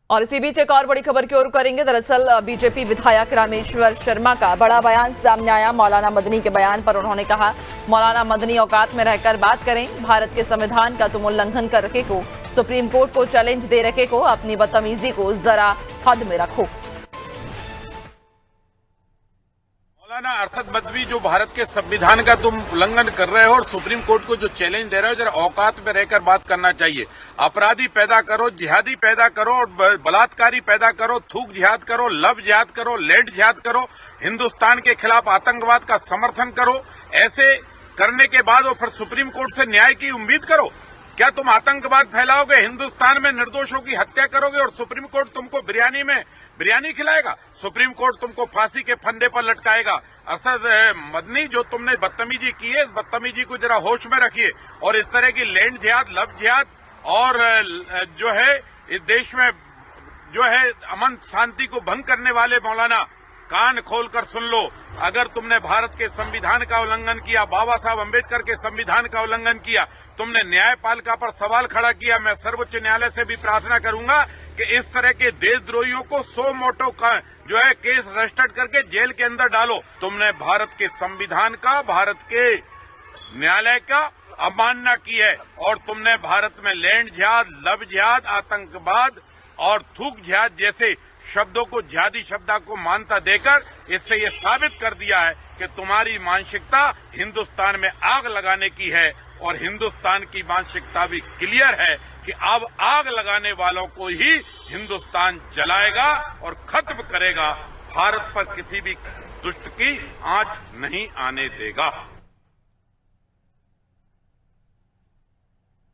और इसी बीच एक और बड़ी खबर की ओर करेंगे। दरअसल बीजेपी विधायक रामेश्वर शर्मा का बड़ा बयान सामने आया। मौलाना मदनी के बयान पर उन्होंने कहा, मौलाना मदनी औकात में रहकर बात करें। भारत के संविधान का तुम उल्लंघन कर रखे को, सुप्रीम कोर्ट को चैलेंज दे रखे को, अपनी बदतमीजी को जरा हद में रखो। मौलाना अरशद मदवी, जो भारत के संविधान का तुम उल्लंघन कर रहे हो और सुप्रीम कोर्ट को जो चैलेंज दे रहे हो, जरा औकात में रहकर बात करना चाहिए। अपराधी पैदा करो, जिहादी पैदा करो और बलात्कारी पैदा करो, थूक जिहाद करो, लव जिहाद करो, लैंड जिहाद करो, हिंदुस्तान के खिलाफ आतंकवाद का समर्थन करो। ऐसे करने के बाद वो फिर सुप्रीम कोर्ट से न्याय की उम्मीद करो। क्या तुम आतंकवाद फैलाओगे, हिंदुस्तान में निर्दोषों की हत्या करोगे और सुप्रीम कोर्ट तुमको बिरयानी खिलाएगा? सुप्रीम कोर्ट तुमको फांसी के फंदे पर लटकाएगा? अरशद मदनी, जो तुमने बदतमीजी की है, इस बदतमीजी को जरा होश में रखिए। और इस तरह की लैंड जिहाद, लव जिहाद और जो है इस देश में जो है अमन शांति को भंग करने वाले मौलाना, कान खोलकर सुन लो। अगर तुमने भारत के संविधान का उल्लंघन किया, बाबा साहब अम्बेडकर के संविधान का उल्लंघन किया, तुमने न्यायपालिका पर सवाल खड़ा किया, मैं सर्वोच्च न्यायालय से भी प्रार्थना करूंगा कि इस तरह के देशद्रोहियों को सो मोटो का जो है केस रजिस्टर्ड करके जेल के अंदर डालो। तुमने भारत के संविधान का, भारत के न्यायालय का अवमानना की है और तुमने भारत में लैंड जिहाद, लव जिहाद, आतंकवाद और थूक जिहाद जैसे शब्दों को, जिहादी शब्दों को मान्यता देकर इससे ये साबित कर दिया है कि तुम्हारी मानसिकता हिंदुस्तान में आग लगाने की है। और हिंदुस्तान की मानसिकता भी क्लियर है कि अब आग लगाने वालों को ही हिंदुस्तान जलाएगा और खत्म करेगा। भारत पर किसी भी दुष्ट की आंच नहीं आने देगा।